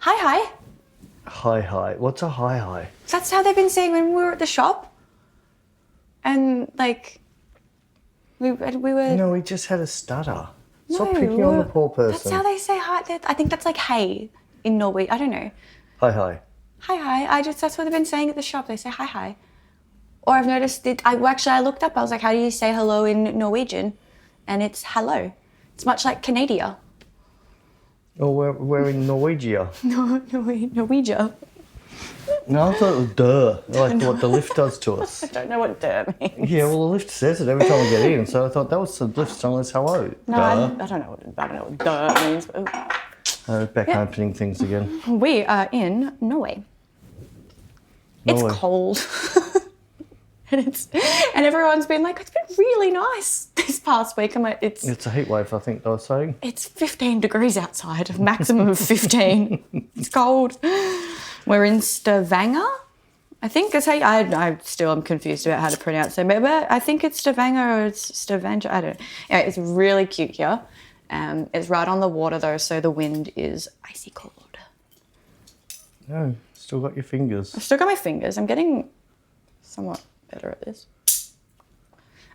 Hi, hi. Hi, hi. What's a hi, hi? That's how they've been saying when we were at the shop. And, like, we were... No, we just had a stutter. Stop No, picking on the poor person. That's how they say hi. I think that's like hey in Norway. I don't know. Hi, hi. Hi, hi. That's what they've been saying at the shop. They say hi, hi. Or I've noticed it. I looked up. I was like, how do you say hello in Norwegian? And it's hello. It's much like Canada. Oh, we're in Norwegia. Norwegia. No, I thought it was duh, like what the lift does to us. I don't know what duh means. Yeah, well, the lift says it every time we get in, so I thought that was the lift telling us hello. No, Duh. I don't know what duh means. But, Back opening things again. we are in Norway. It's cold. and everyone's been like, it's been really nice this past week. I'm like, It's a heat wave, I think they were saying. It's 15 degrees outside, a maximum of 15. It's cold. We're in Stavanger. I think that's how I'm confused about how to pronounce it. But I think it's Stavanger or it's Stavanger. I don't know. Anyway, it's really cute here. It's right on the water though, so the wind is icy cold. No, still got your fingers. I've still got my fingers. I'm getting somewhat better at this.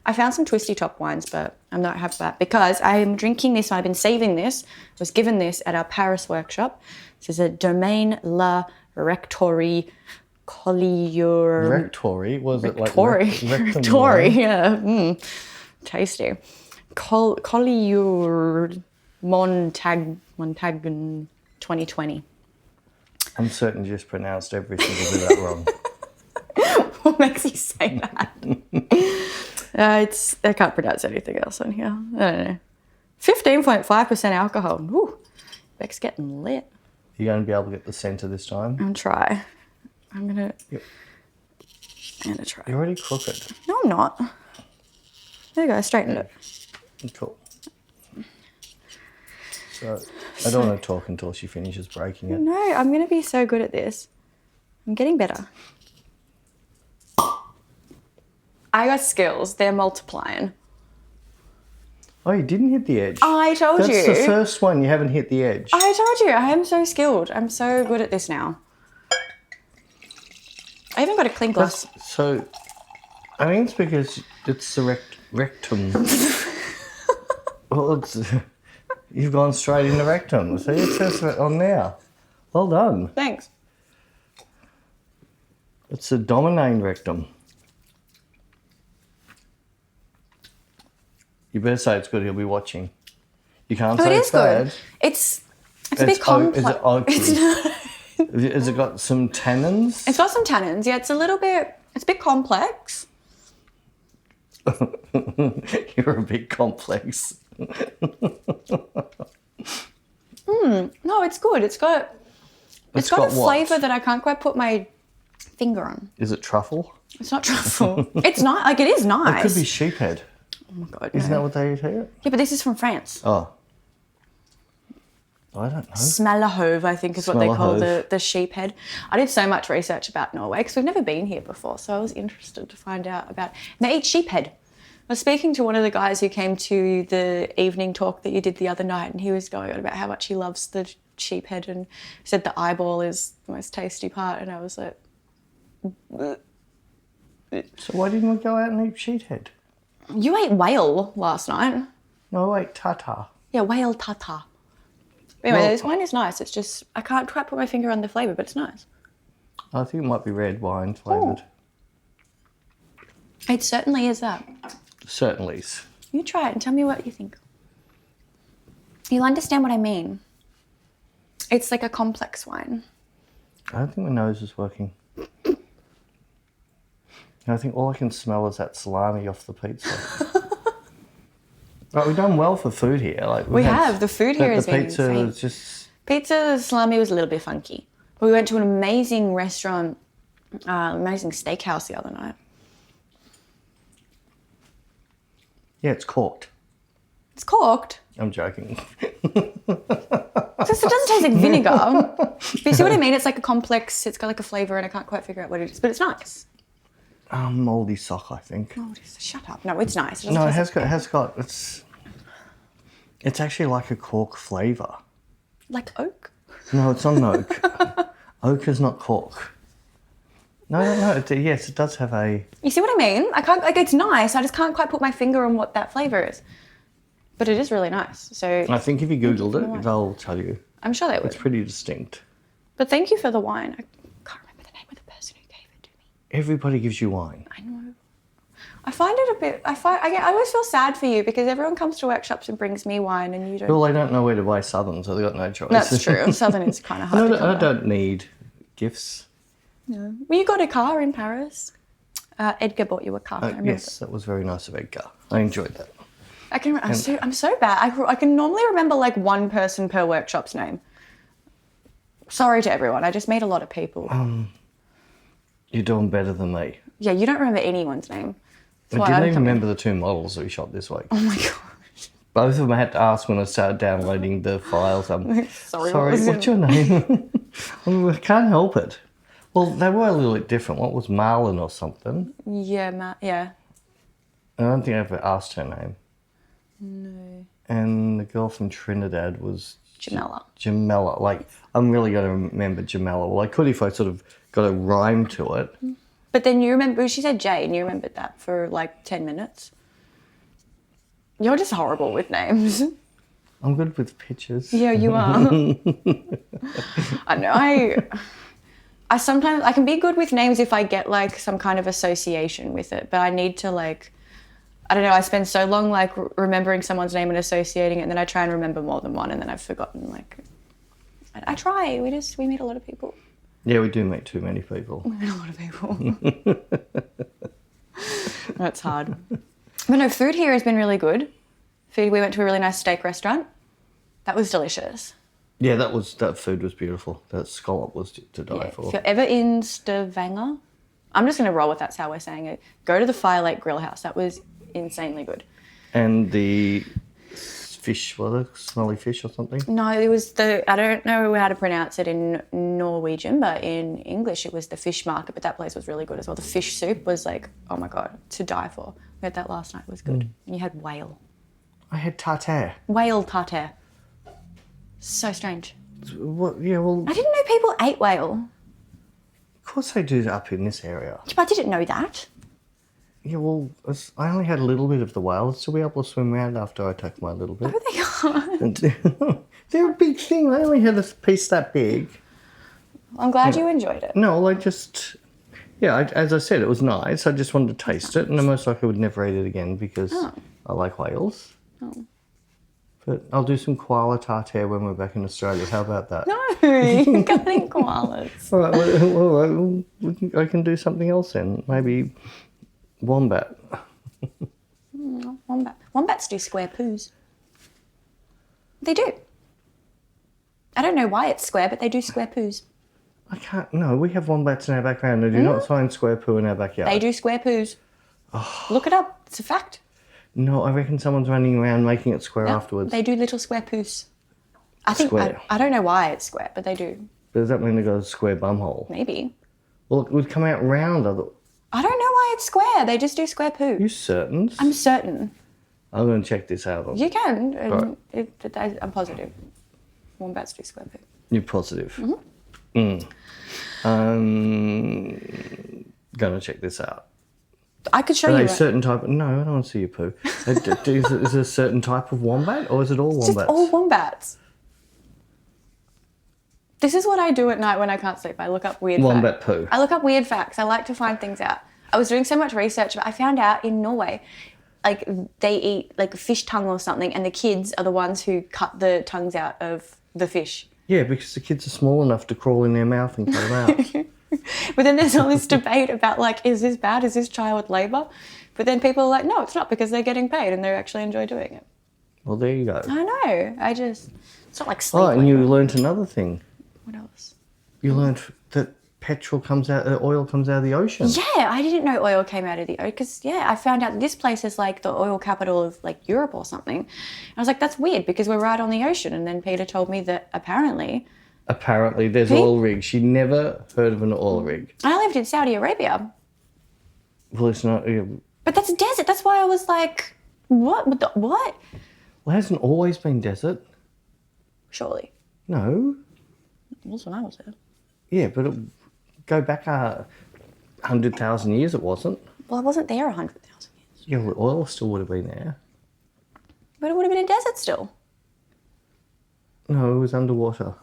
I found some twisty top wines, but I'm not happy with that because I'm drinking this. I've been saving this. I was given this at our Paris workshop. This is a Domaine La Rectory Collier. Rectory? Was it like Rectory, yeah. Tasty. Collier Montagne 2020. I'm certain you just pronounced every single bit of that wrong. What makes you say that? I can't pronounce anything else on here. I don't know. 15.5% alcohol. Woo. Bec's getting lit. You're going to be able to get the centre this time? I'm try. I'm going to try. You're already crooked. No, I'm not. There you go. I straightened it. Cool. So, I don't want to talk until she finishes breaking it. No, I'm going to be so good at this. I'm getting better. I got skills. They're multiplying. Oh, you didn't hit the edge. I told you. That's the first one. You haven't hit the edge. I told you. I am so skilled. I'm so good at this now. I even got a clean glass. So, I think it's because it's the rectum. Well, you've gone straight into rectum. See, it says it on there. Well done. Thanks. It's the dominant rectum. You better say it's good. He'll be watching. You can't say it's bad. Good. It's a bit complex. Is it oaky? Has it got some tannins? It's got some tannins. Yeah, it's a bit complex. You're a bit complex. No, it's good. It's got a flavour that I can't quite put my finger on. Is it truffle? It's not truffle. It's not like it is nice. It could be sheephead. Oh my god. Isn't that what they eat here? Yeah, but this is from France. Oh. I don't know. Smalahove, I think, is what they call the sheep head. I did so much research about Norway because we've never been here before, so I was interested to find out about. And they eat sheep head. I was speaking to one of the guys who came to the evening talk that you did the other night, and he was going on about how much he loves the sheep head and said the eyeball is the most tasty part, and I was like... So why didn't we go out and eat sheephead? You ate whale last night. No, I ate tartar. Yeah, whale tartar. Anyway, this wine is nice. It's just, I can't quite put my finger on the flavour, but it's nice. I think it might be red wine flavoured. It certainly is that. Certainly is. You try it and tell me what you think. You'll understand what I mean. It's like a complex wine. I don't think my nose is working. I think all I can smell is that salami off the pizza. Right, we've done well for food here. Like we have. The food here has been insane. insane. Was just... Pizza, salami was a little bit funky. But we went to an amazing restaurant, amazing steakhouse the other night. Yeah, it's corked. It's corked? I'm joking. It doesn't taste like vinegar. But you see what I mean? It's like a complex, it's got like a flavour and I can't quite figure out what it is. But it's nice. Mouldy sock, I think. Shut up. No, it's nice. No, it has got, it's actually like a cork flavour. Like oak? No, it's not an oak. Oak is not cork. No. Yes, it does have a... You see what I mean? I can't, like, it's nice. I just can't quite put my finger on what that flavour is. But it is really nice. So I think if you Googled it, they'll tell you. I'm sure they would. It's pretty distinct. But thank you for the wine. I can't remember the name of the person who gave it to me. Everybody gives you wine. I know. I find it a bit... I always feel sad for you because everyone comes to workshops and brings me wine and you don't... Well, they don't know where to buy Southern, so they've got no choice. That's true. Southern is kind of hard to come I by. don't need gifts. No. Well, you got a car in Paris. Edgar bought you a car. I remember. Yes, that was very nice of Edgar. I enjoyed that. I'm so bad. I can normally remember like one person per workshop's name. Sorry to everyone. I just meet a lot of people. You're doing better than me. Yeah, you don't remember anyone's name. I didn't even remember the 2 models that we shot this week. Oh my gosh. Both of them I had to ask when I started downloading the files. Sorry, what's your name? I can't help it. Well, they were a little bit different. What was Marlon or something? Yeah, yeah. I don't think I ever asked her name. No. And the girl from Trinidad was... Jamela. Jamela. Like, I'm really going to remember Jamela. Well, I could if I sort of got a rhyme to it. But then you remember, she said Jay, and you remembered that for like 10 minutes. You're just horrible with names. I'm good with pictures. Yeah, you are. I know. I sometimes, I can be good with names if I get like some kind of association with it, but I need to like, I don't know, I spend so long like remembering someone's name and associating it, and then I try and remember more than one, and then I've forgotten like, I try, we meet a lot of people. Yeah, we do meet too many people. We meet a lot of people. That's hard. But no, food here has been really good. We went to a really nice steak restaurant. That was delicious. Yeah, that food was beautiful. That scallop was to die for. If you're ever in Stavanger, I'm just going to roll with that's how we're saying it. Go to the Fire Lake Grill House. That was insanely good. And the fish, was it smelly fish or something? No, it was I don't know how to pronounce it in Norwegian, but in English it was the fish market, but that place was really good as well. The fish soup was like, oh my God, to die for. We had that last night, it was good. And you had whale. I had tartare. Whale tartare. So strange. What? Yeah, well... I didn't know people ate whale. Of course they do up in this area. But I didn't know that. Yeah, well, I only had a little bit of the whale, so we were able to swim around after I took my little bit. Oh, they can't. They're a big thing. I only had a piece that big. I'm glad you enjoyed it. No, I just... Yeah, as I said, it was nice. I just wanted to taste it, and I'm most likely would never eat it again because I like whales. Oh. But I'll do some koala tartare when we're back in Australia. How about that? No, you can't eat koalas. All right, I can do something else then. Maybe wombat. Wombat. Wombats do square poos. They do. I don't know why it's square, but they do square poos. I can't... No, we have wombats in our background. They do not find square poo in our backyard. They do square poos. Oh. Look it up. It's a fact. No, I reckon someone's running around making it square afterwards. They do little square poos. I think I don't know why it's square, but they do. Does that mean they got a square bumhole? Maybe. Well, it would come out round. I don't know why it's square. They just do square poo. You certain? I'm certain. I'm going to check this out. You can. Right. I'm positive. Wombats do square poo. You're positive? Mm-hmm. Going to check this out. I could show you. A certain type? No, I don't want to see your poo. Is it a certain type of wombat, or is it all wombats? Just all wombats. This is what I do at night when I can't sleep. I look up weird wombat facts. Poo. I look up weird facts. I like to find things out. I was doing so much research, but I found out in Norway, like they eat like a fish tongue or something, and the kids are the ones who cut the tongues out of the fish. Yeah, because the kids are small enough to crawl in their mouth and cut them out. But then there's all this debate about like, is this bad? Is this child labour? But then people are like, no, it's not because they're getting paid and they actually enjoy doing it. Well, there you go. I know. It's not like sleep. Oh, and you learnt another thing. What else? You learnt that oil comes out of the ocean. Yeah, I didn't know oil came out of the ocean because, I found out this place is like the oil capital of like Europe or something. And I was like, that's weird because we're right on the ocean. And then Peter told me that apparently there's oil rigs. She never heard of an oil rig. I lived in Saudi Arabia. Well, it's not... But that's a desert. That's why I was like, what? What? Well, it hasn't always been desert. Surely. No. It was when I was there. Yeah, but go back 100,000 years, it wasn't. Well, I wasn't there 100,000 years. Yeah, well, oil still would have been there. But it would have been a desert still. No, it was underwater.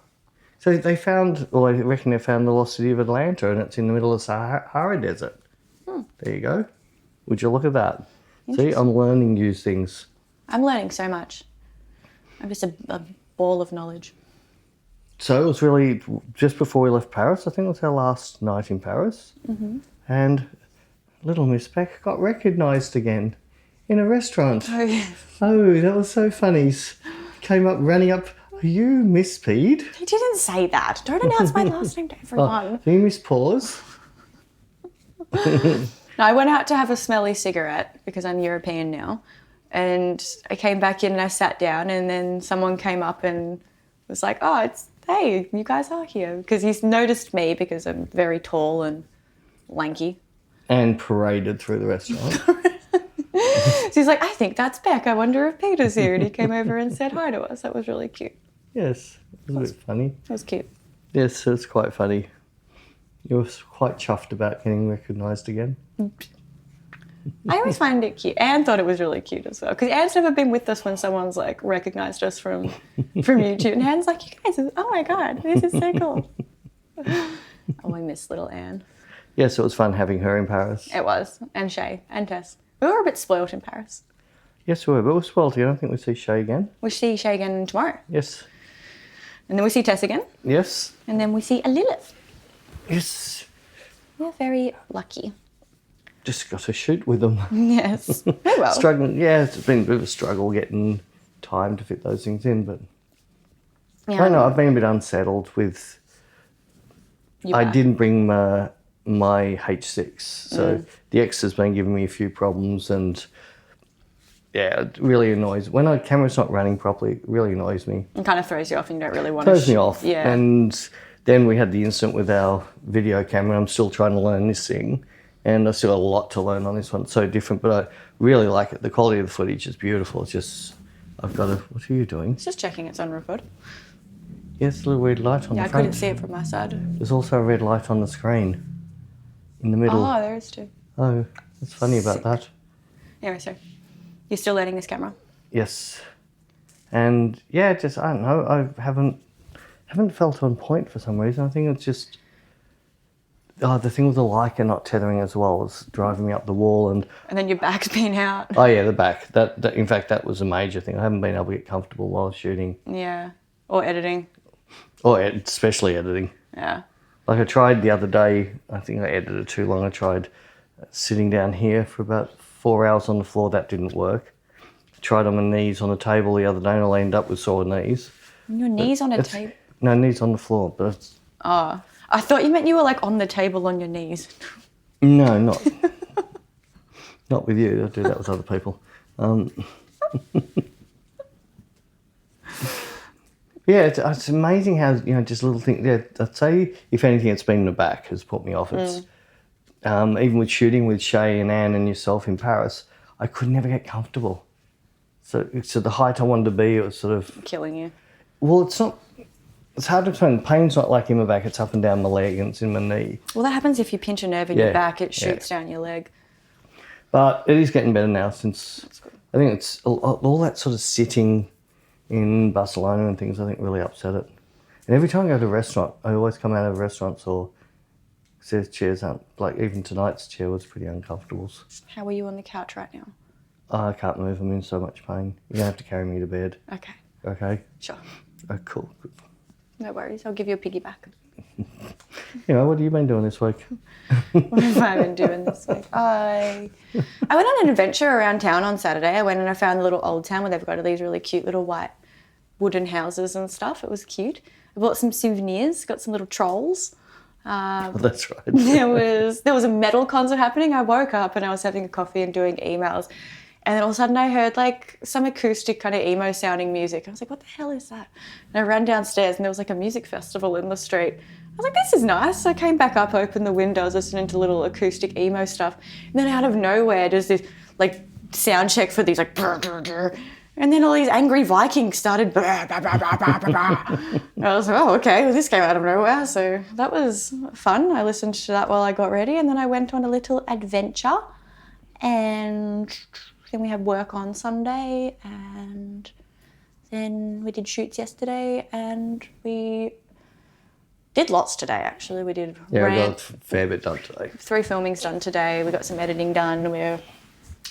So they found, or I reckon they found the lost city of Atlanta, and it's in the middle of the Sahara Desert. There you go. Would you look at that? See, I'm learning new things. I'm learning so much. I'm just a ball of knowledge. So it was really just before we left Paris. I think it was our last night in Paris. Mm-hmm. And little Miss Bec got recognised again in a restaurant. Oh, yeah. Oh, that was so funny. Came up, running up. Are you Miss Pede? He didn't say that. Don't announce my last name to everyone. Are you Miss Paws? No, I went out to have a smelly cigarette because I'm European now. And I came back in and I sat down, and then someone came up and was like, oh, hey, you guys are here. Because he's noticed me because I'm very tall and lanky. And paraded through the restaurant. So he's like, I think that's Bec. I wonder if Peter's here. And he came over and said hi to us. That was really cute. Yes, it was a bit funny. That was cute. Yes, it was quite funny. You were quite chuffed about getting recognised again. I always find it cute. Anne thought it was really cute as well. Because Anne's never been with us when someone's like recognised us from YouTube. And Anne's like, you guys, oh my God, this is so cool. Oh, I miss little Anne. Yes, it was fun having her in Paris. It was. And Shay and Tess. We were a bit spoilt in Paris. Yes, we were, but we're spoiled again. I think we'll see Shay again. We see Shay again tomorrow. Yes. And then we see Tess again. Yes. And then we see a Lilith. Yes. We're very lucky. Just got to shoot with them. Yes. Oh well. Struggling. Yeah, it's been a bit of a struggle getting time to fit those things in, but I don't know. I've been a bit unsettled with. I didn't bring my H6, so the X has been giving me a few problems, and yeah, it really annoys. When a camera's not running properly, it really annoys me. It kind of throws you off, and you don't really want to. Throws me off. Yeah. And then we had the incident with our video camera. I'm still trying to learn this thing, and I still have a lot to learn on this one. It's so different, but I really like it. The quality of the footage is beautiful. It's just, I've got to. What are you doing? It's just checking it's on record. Yes, a little red light on the front. Yeah, I couldn't see it from my side. There's also a red light on the screen in the middle. Oh, there is too. Oh, that's funny about that. Anyway, so you're still learning this camera? Yes. And yeah, just, I don't know, I haven't felt on point for some reason. I think it's just, the thing with the Leica not tethering as well is driving me up the wall. And then your back's been out. Oh yeah, the back. That in fact, that was a major thing. I haven't been able to get comfortable while shooting. Yeah, or editing. Or especially editing. Yeah. Like I tried the other day, I think I edited too long. I tried sitting down here for about 4 hours on the floor. That didn't work. I tried on my knees on the table the other day and I ended up with sore knees. Your knees on a table? No, knees on the floor. But it's... Oh, I thought you meant you were like on the table on your knees. No, not. Not with you. I do that with other people. Yeah, it's amazing how, just little things. Yeah, I'd say, if anything, it's been the back has put me off. It's even with shooting with Shay and Anne and yourself in Paris, I could never get comfortable. So the height I wanted to be, it was sort of... Killing you. Well, it's not... It's hard to explain. Pain's not like in my back. It's up and down my leg and it's in my knee. Well, that happens if you pinch a nerve in your back. It shoots down your leg. But it is getting better now since... I think it's all that sort of sitting... in Barcelona and things, I think really upset it. And every time I go to a restaurant, I always come out of restaurants or says chairs aren't, like even tonight's chair was pretty uncomfortable. How are you on the couch right now? I can't move, I'm in so much pain. You're going to have to carry me to bed. Okay. Okay? Sure. Oh, cool. Good. No worries, I'll give you a piggyback. What have you been doing this week? What have I been doing this week? I went on an adventure around town on Saturday. I went and I found a little old town where they've got all these really cute little white wooden houses and stuff. It was cute. I bought some souvenirs, got some little trolls. Oh, that's right. There was a metal concert happening. I woke up and I was having a coffee and doing emails. And then all of a sudden I heard like some acoustic kind of emo sounding music. I was like, what the hell is that? And I ran downstairs and there was like a music festival in the street. I was like, this is nice. So I came back up, opened the windows, listening to little acoustic emo stuff. And then out of nowhere, there's this like sound check for these like, brr, brr, brr. And then all these angry Vikings started. Bah, bah, bah, bah, bah, bah, bah. And I was like, oh, okay. Well, this came out of nowhere. So that was fun. I listened to that while I got ready. And then I went on a little adventure. And then we had work on Sunday. And then we did shoots yesterday. And we did lots today, actually. We did Yeah, rant. I got a fair bit done today. 3 filmings done today. We got some editing done. We're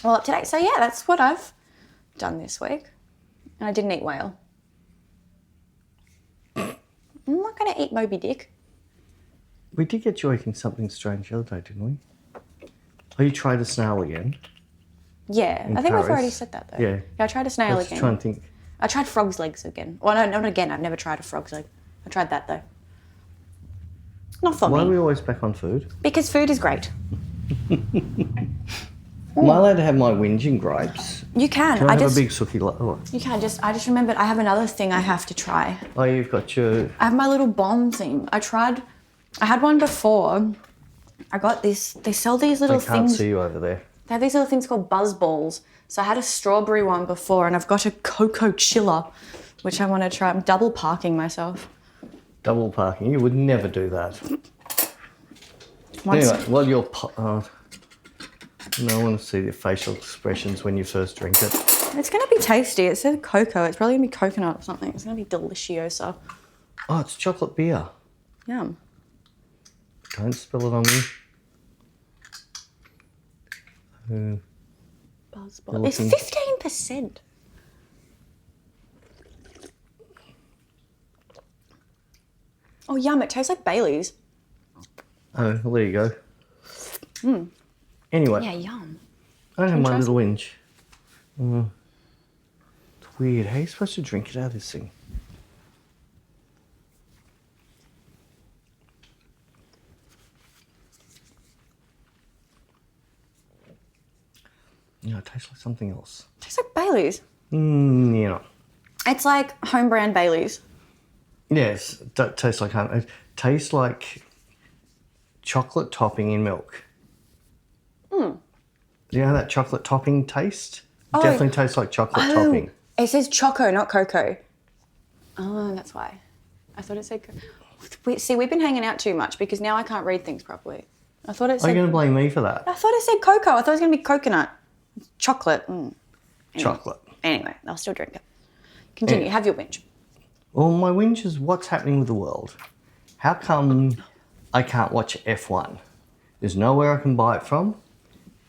all up to date. So, yeah, that's what I've done this week. And I didn't eat whale. I'm not going to eat Moby Dick. We did get you eating something strange the other day, didn't we? Oh, you tried a snail again? Yeah, I think Paris. we've already said that, though. Yeah. I tried a snail I was again. trying to think. I tried frog's legs again. Well, no, not again. I've never tried a frog's leg. I tried that, though. Not for Why are me. we always back on food? Because food is great. Am I allowed to have my whinging grapes? You can. Can I have a big sookie? You can. I just remembered I have another thing I have to try. Oh, you've got your... I have my little bomb thing. I had one before. I got this. They sell these little I can't things. see you over there. They have these little things called buzz balls. So I had a strawberry one before, and I've got a cocoa chiller, which I want to try. I'm double parking myself. Double parking. You would never do that. Once- Anyway, while you're... I want to see the facial expressions when you first drink it. It's going to be tasty. It says cocoa. It's probably going to be coconut or something. It's going to be delicioso. Oh, it's chocolate beer. Yum. Don't spill it on me. Buzz ball. It's 15%. Oh, yum. It tastes like Baileys. Oh, well, there you go. Anyway, Yeah, yum. I don't have my try little whinge. It's weird. How are you supposed to drink it out of this thing? Yeah, it tastes like something else. Tastes like Baileys. Yeah. It's like home brand Baileys. Yes, it tastes like home. It tastes like chocolate topping in milk. Do you know that chocolate topping taste? Oh. Definitely tastes like chocolate topping. It says choco, not cocoa. Oh, that's why. I thought it said... See, we've been hanging out too much because now I can't read things properly. I thought it Are you said... going to blame me for that? I thought it said cocoa. I thought it was going to be coconut. Chocolate. Anyway. Chocolate. Anyway, I'll still drink it. Continue. Have your whinge. Well, my whinge is what's happening with the world. How come I can't watch F1? There's nowhere I can buy it from.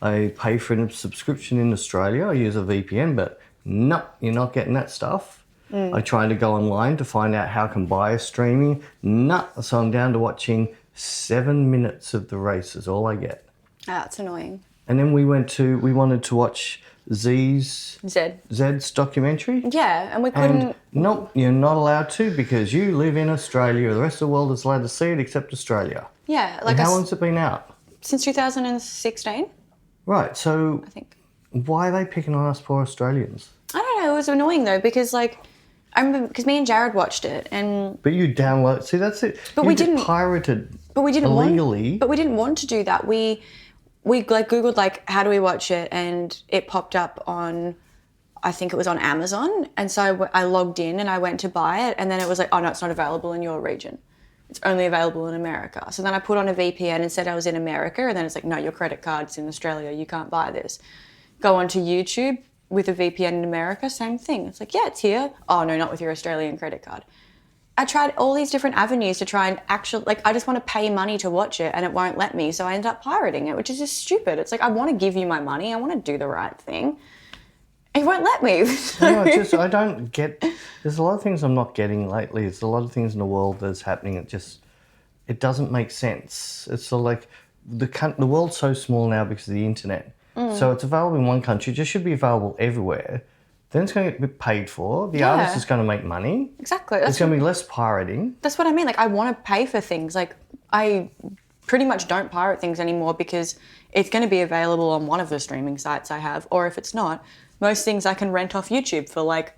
I pay for a subscription in Australia. I use a VPN, but no, you're not getting that stuff. I tried to go online to find out how I can buy a streaming. No, so I'm down to watching 7 minutes of the race is all I get. That's annoying. And then we wanted to watch Zed's documentary. Yeah, and we And couldn't... nope, you're not allowed to because you live in Australia. The rest of the world is allowed to see it except Australia. Yeah, And how long's it been out? since 2016, Right, so I think. why are they picking on us poor Australians? I don't know. It was annoying though because I remember because me and Jared watched it and But you download. See, that's it. But you we get didn't- pirated. but we didn't illegally. But we didn't want to do that. We Googled how do we watch it, and it popped up on, I think it was on Amazon, and so I logged in and I went to buy it, and then it was like, oh no, it's not available in your region. It's only available in America. So then I put on a VPN and said I was in America, and then it's like, no, your credit card's in Australia, you can't buy this. Go onto YouTube with a VPN in America, same thing. It's like, yeah, it's here. Oh no, not with your Australian credit card. I tried all these different avenues to try and I just want to pay money to watch it and it won't let me. So I end up pirating it, which is just stupid. It's like, I want to give you my money. I want to do the right thing. It won't let me. No, it's just, I don't get, there's a lot of things I'm not getting lately. There's a lot of things in the world that's happening. It doesn't make sense. It's sort of like the world's so small now because of the internet. So it's available in one country. It just should be available everywhere. Then it's going to get paid for. The artist is going to make money. Exactly. There's going to be less pirating. That's what I mean. Like, I want to pay for things. Like, I pretty much don't pirate things anymore because it's going to be available on one of the streaming sites I have. Or if it's not, most things I can rent off YouTube for like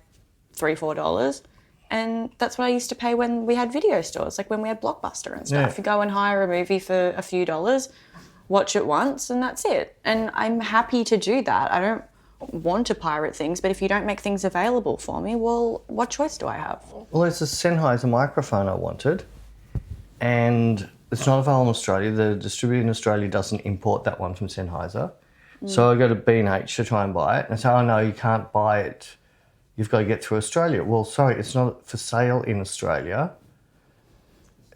$3, $4. And that's what I used to pay when we had video stores, like when we had Blockbuster and stuff. Yeah. You go and hire a movie for a few dollars, watch it once, and that's it. And I'm happy to do that. I don't want to pirate things, but if you don't make things available for me, well, what choice do I have? Well, there's a Sennheiser microphone I wanted, and it's not available in Australia. The distributor in Australia doesn't import that one from Sennheiser. So I go to B&H to try and buy it, and I say, oh no, you can't buy it. You've got to get through Australia. Well, sorry, it's not for sale in Australia.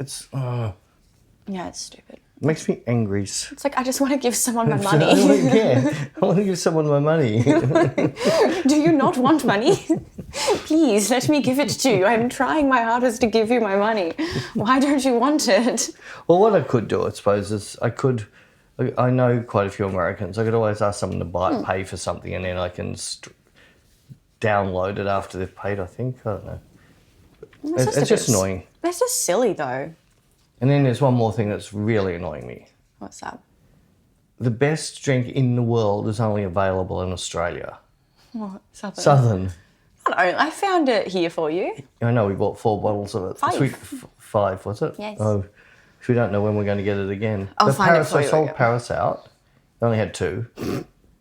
It's... Yeah, it's stupid. It makes me angry. It's like, I just want to give someone my money. I want to give someone my money. Do you not want money? Please, let me give it to you. I'm trying my hardest to give you my money. Why don't you want it? Well, what I could do, I suppose, is I know quite a few Americans. I could always ask someone to pay for something, and then I can download it after they've paid, I think. I don't know. It's just annoying. That's just silly, though. And then there's one more thing that's really annoying me. What's that? The best drink in the world is only available in Australia. What? Southern. Southern. I found it here for you. I know, we bought 4 bottles of it. 5, was it? Yes. Oh, we don't know when we're going to get it again. I'll find it for you. I sold Paris out. I only had 2.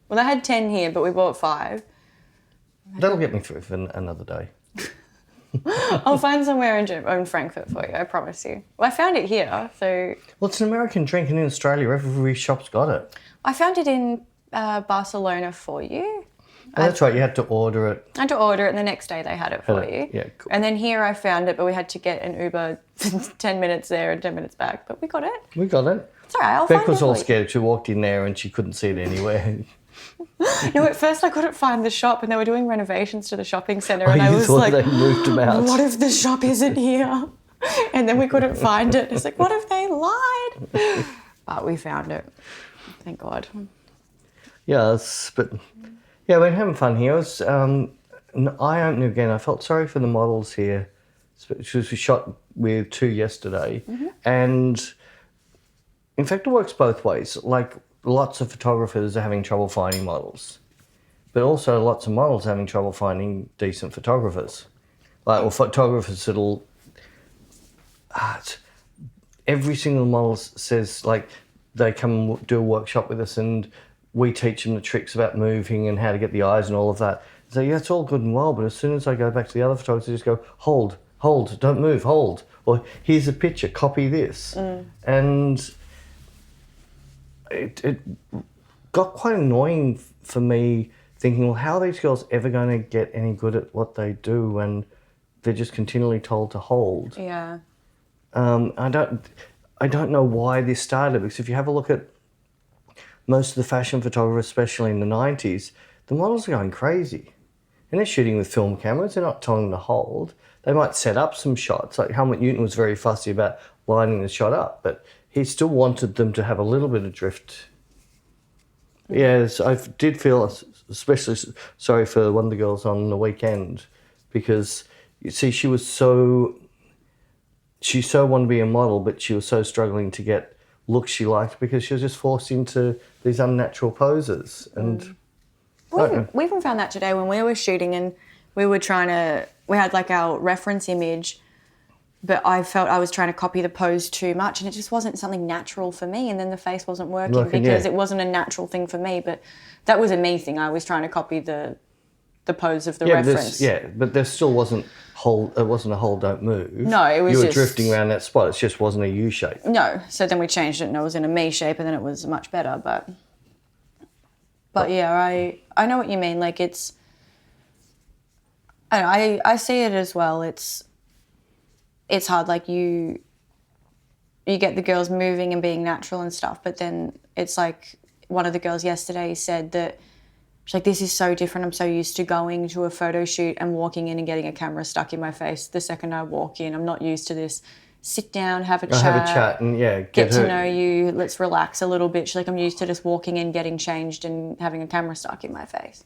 Well, I had 10 here, but we bought 5. That'll get me through for another day. I'll find somewhere in Frankfurt for you, I promise you. Well, I found it here, so... Well, it's an American drink, and in Australia, every shop's got it. I found it in Barcelona for you. Oh, that's right, you had to order it. I had to order it, and the next day they had it for you. Yeah, cool. And then here I found it, but we had to get an Uber 10 minutes there and 10 minutes back, but we got it. We got it. It's all right, I'll find it. Beck was all scared. She walked in there and she couldn't see it anywhere. No, at first I couldn't find the shop, and they were doing renovations to the shopping centre, Oh, and I was like, they moved them out. What if the shop isn't here? And then we couldn't find it. It's like, what if they lied? But we found it. Thank God. Yes, but yeah, we're having fun here. It was eye-opening again. I felt sorry for the models here. We shot with 2 yesterday. And in fact, it works both ways. Like, lots of photographers are having trouble finding models, but also lots of models are having trouble finding decent photographers. Or photographers that'll... every single model says, like, they come and do a workshop with us and we teach them the tricks about moving and how to get the eyes and all of that. So yeah, it's all good and well, but as soon as I go back to the other photographers, they just go, hold, don't move, hold. Or here's a picture, copy this. And it got quite annoying for me, thinking, well, how are these girls ever going to get any good at what they do when they're just continually told to hold? Yeah. I don't know why this started, because if you have a look at most of the fashion photographers, especially in the 90s, the models are going crazy. And they're shooting with film cameras, they're not telling them to hold. They might set up some shots. Like Helmut Newton was very fussy about lining the shot up, but he still wanted them to have a little bit of drift. Yes, I did feel especially sorry for one of the girls on the weekend, because you see, she so wanted to be a model, but she was so struggling to get looks she liked because she was just forced into these unnatural poses. And we even found that today when we were shooting, and we had like our reference image, but I felt I was trying to copy the pose too much, and it just wasn't something natural for me, and then the face wasn't working because it wasn't a natural thing for me. But that was a me thing. I was trying to copy the pose of the reference. But there still wasn't it wasn't a hold, don't move. No, it was you were just drifting around that spot. It just wasn't a U shape. No, so then we changed it, and it was in a me shape, and then it was much better. But yeah, I know what you mean. Like, it's, I see it as well. It's hard. Like, you get the girls moving and being natural and stuff, but then it's like one of the girls yesterday said that she's like, this is so different. I'm so used to going to a photo shoot and walking in and getting a camera stuck in my face the second I walk in. I'm not used to this. Sit down, have a chat, and get to know you. Let's relax a little bit. She's like, I'm used to just walking in, getting changed, and having a camera stuck in my face.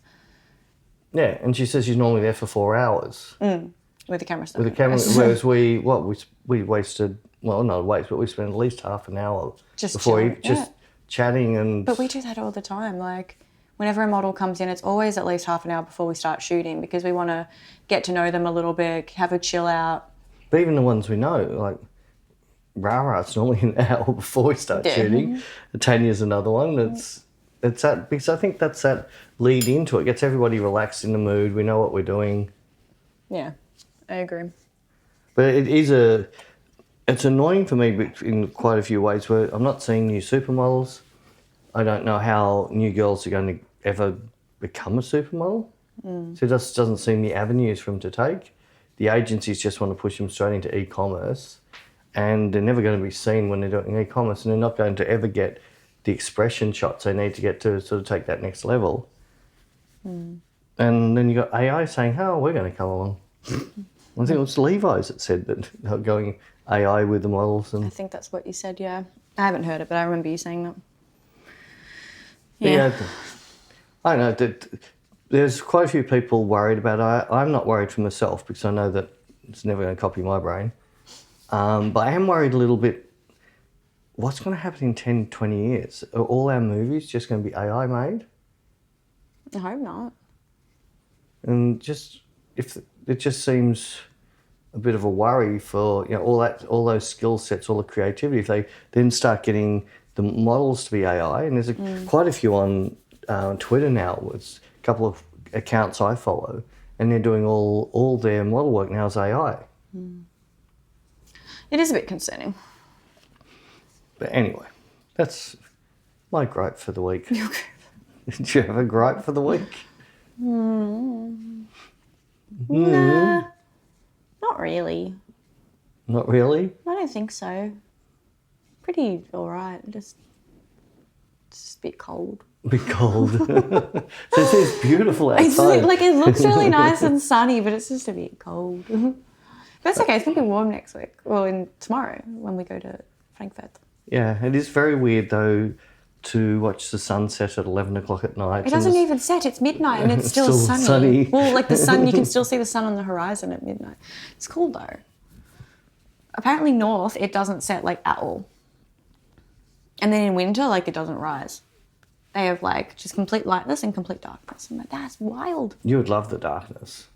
Yeah, and she says she's normally there for 4 hours with the camera stuck. With the camera, whereas we wasted, well, not waste, but we spent at least half an hour just chatting and. But we do that all the time. Like, whenever a model comes in, it's always at least half an hour before we start shooting, because we want to get to know them a little bit, have a chill out. But even the ones we know, like Rara, it's normally an hour before we start shooting. Tanya's another one. It's that, because I think that's that lead into it. Gets everybody relaxed in the mood. We know what we're doing. Yeah, I agree. But it's annoying for me in quite a few ways where I'm not seeing new supermodels. I don't know how new girls are going to ever become a supermodel. So it just doesn't seem the avenues for them to take. The agencies just want to push them straight into e-commerce, and they're never going to be seen when they're doing e-commerce, and they're not going to ever get the expression shots they need to get to sort of take that next level. And then you got AI saying, "Oh, we're going to come along." I think it was Levi's that said that they're going AI with the models. And I think that's what you said, yeah. I haven't heard it, but I remember you saying that. Yeah, I know that there's quite a few people worried about it. I'm not worried for myself because I know that it's never going to copy my brain. But I am worried a little bit, what's going to happen in 10, 20 years? Are all our movies just going to be AI made? I hope not. And if it just seems a bit of a worry for all those skill sets, all the creativity. If they then start getting the models to be AI, and there's quite a few on Twitter now. It's a couple of accounts I follow, and they're doing all their model work now as AI. It is a bit concerning. But anyway, that's my gripe for the week. Do you have a gripe for the week? Nah, not really. Not really? I don't think so. Pretty all right. Just a bit cold. A bit cold. So it's beautiful outside. It's it looks really nice and sunny, but it's just a bit cold. That's okay. It's going to be warm next week. Well, tomorrow when we go to Frankfurt. Yeah, it is very weird though to watch the sunset at 11 o'clock at night. It doesn't even set. It's midnight and it's still sunny. Well, like the sun, you can still see the sun on the horizon at midnight. It's cool though. Apparently north, it doesn't set like at all. And then in winter, like it doesn't rise. They have like just complete lightness and complete darkness. I'm like, that's wild. You would love the darkness.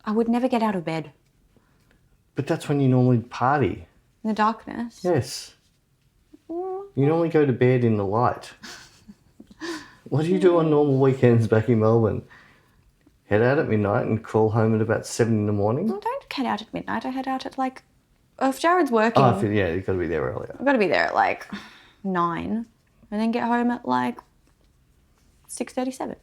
I would never get out of bed. But that's when you normally party. In the darkness? Yes. You normally go to bed in the light. What do you do on normal weekends back in Melbourne? Head out at midnight and crawl home at about 7 in the morning? I don't head out at midnight. I head out at like, if Jared's working. Oh, you've got to be there earlier. I've got to be there at like 9 and then get home at like 6:37.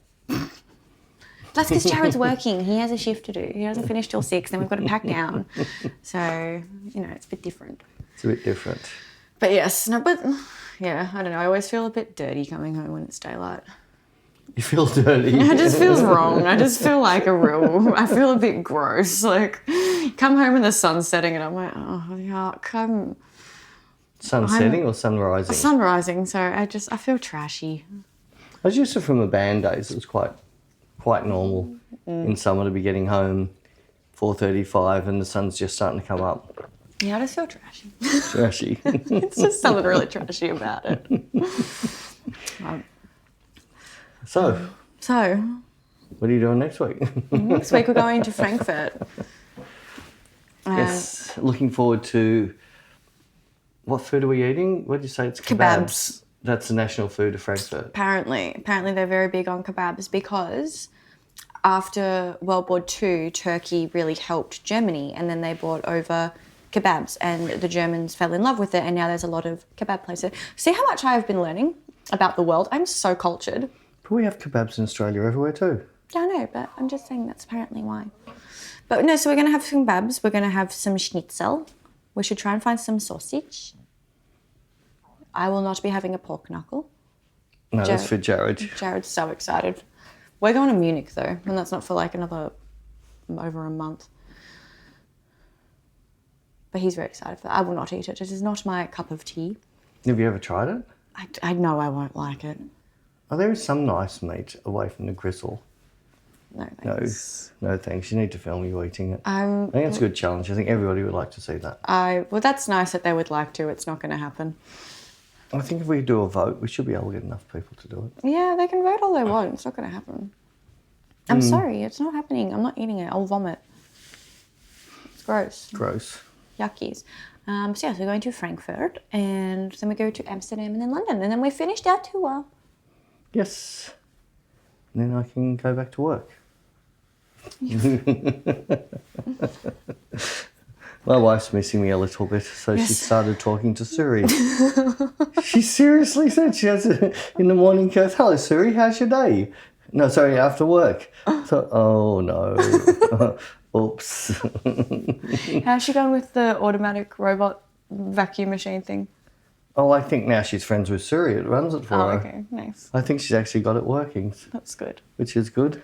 That's because Jared's working. He has a shift to do. He doesn't finish till 6, then we've got to pack down. So, it's a bit different. It's a bit different. But yes, I don't know. I always feel a bit dirty coming home when it's daylight. You feel dirty? It just feels wrong. I just feel like I feel a bit gross. Like, come home and the sun's setting and I'm like, oh, yuck. Sun setting or sun rising? Sun rising, so I feel trashy. I was used to from the band days. It was quite normal in summer to be getting home 4:35 and the sun's just starting to come up. Yeah, I just feel trashy. Trashy. It's just something really trashy about it. So, what are you doing next week? Next week we're going to Frankfurt. Yes, looking forward to... What food are we eating? What did you say? It's kebabs. That's the national food of Frankfurt. Apparently they're very big on kebabs because after World War II, Turkey really helped Germany and then they brought over kebabs and the Germans fell in love with it and now there's a lot of kebab places. See how much I have been learning about the world? I'm so cultured. But we have kebabs in Australia everywhere too. Yeah, I know, but I'm just saying that's apparently why. But no, so we're going to have some kebabs. We're going to have some schnitzel. We should try and find some sausage. I will not be having a pork knuckle. No, that's for Jared. Jared's so excited. We're going to Munich though, and that's not for like over a month. But he's very excited for that. I will not eat it. It is not my cup of tea. Have you ever tried it? I know I won't like it. Oh, there is some nice meat away from the gristle. No, thanks. No, thanks. You need to film you eating it. I think it's a good challenge. I think everybody would like to see that. Well, that's nice that they would like to. It's not going to happen. I think if we do a vote, we should be able to get enough people to do it. Yeah, they can vote all they want. It's not going to happen. I'm sorry. It's not happening. I'm not eating it. I'll vomit. It's gross. Gross. Yuckies. So we're going to Frankfurt and then we go to Amsterdam and then London and then we finished our tour. Yes. And then I can go back to work. My wife's missing me a little bit, so she started talking to Siri. She seriously said, in the morning, goes, "Hello, Siri, how's your day?" No, sorry, after work. So, oh no. Oops. How's she going with the automatic robot vacuum machine thing? Oh, I think now she's friends with Siri. It runs it for her. Oh, okay, nice. I think she's actually got it working. That's good. Which is good.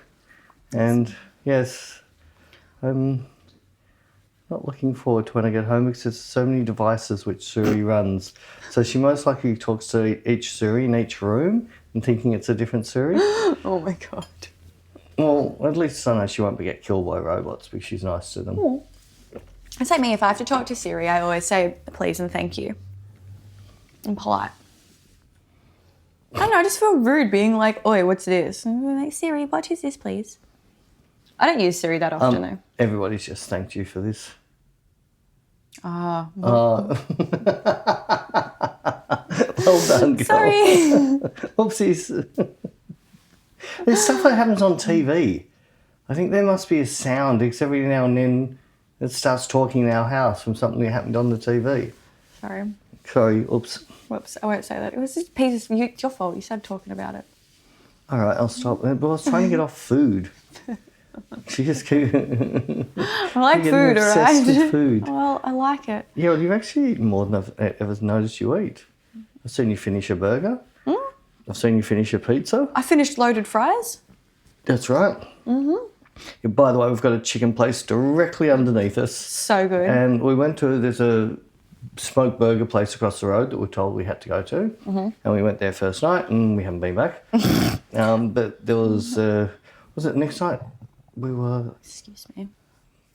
And yes, I'm not looking forward to when I get home because there's so many devices which Siri runs. So she most likely talks to each Siri in each room and thinking it's a different Siri. Oh my God. Well, at least I know she won't get killed by robots because she's nice to them. Oh. It's like me, if I have to talk to Siri, I always say please and thank you. I'm polite. I don't know, I just feel rude being like, oi, what's this? And I'm like, Siri, what is this, please? I don't use Siri that often, though. Everybody's just thanked you for this. Ah. Well done, girl. Sorry. Oopsies. There's stuff that happens on TV. I think there must be a sound, because every now and then it starts talking in our house from something that happened on the TV. Sorry, oops. Whoops, I won't say that. It was just Peter's, it's your fault. You started talking about it. All right, I'll stop. But I was trying to get off food. She just keep. I like food, all right? With food. Well, I like it. Yeah, well, you've actually eaten more than I've ever noticed you eat. I've seen you finish a burger. I've seen you finish a pizza. I finished loaded fries. That's right. Mm-hmm. Yeah, by the way, we've got a chicken place directly underneath us. So good. And we went to, there's a smoked burger place across the road that we're told we had to go to. Mm-hmm. And we went there first night and we haven't been back. But there was it next night? We were... Excuse me.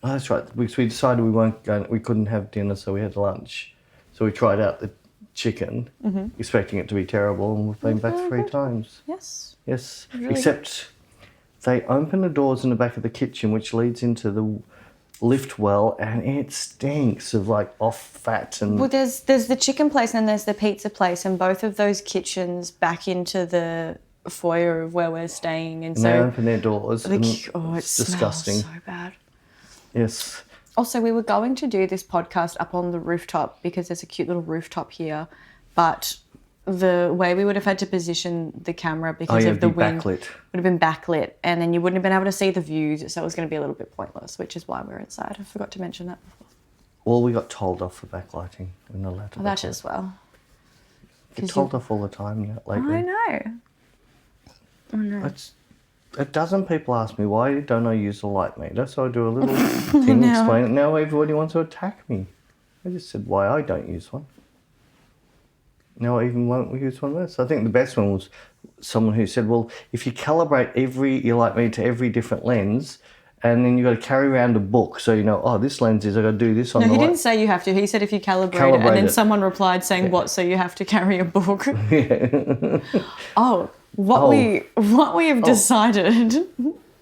Oh, that's right. We decided we couldn't have dinner, so we had lunch. So we tried out the chicken, expecting it to be terrible, and we've been back 3 times. Yes. Yes. Really? Except they open the doors in the back of the kitchen, which leads into the lift well, and it stinks of like off fat and... Well, there's the chicken place and there's the pizza place, and both of those kitchens back into the foyer of where we're staying, and so they open their doors. It's disgusting. So bad. Yes. Also, we were going to do this podcast up on the rooftop because there's a cute little rooftop here, but the way we would have had to position the camera because of the wind would have been backlit, and then you wouldn't have been able to see the views, so it was going to be a little bit pointless, which is why we're inside. I forgot to mention that before. Well, we got told off for backlighting. We're not allowed to. That as well. Get told off all the time lately. I know. A dozen people ask me, why don't I use a light meter? So I do a little thing explain it. Now everybody wants to attack me. I just said why I don't use one. Now I even won't use one of those. I think the best one was someone who said, well, if you calibrate your light meter to every different lens, and then you've got to carry around a book so you know, oh, this lens is, I've got to do this on the light. No, he didn't say you have to. He said if you calibrate it, and then someone replied saying, what, so you have to carry a book? Yeah. What we have decided.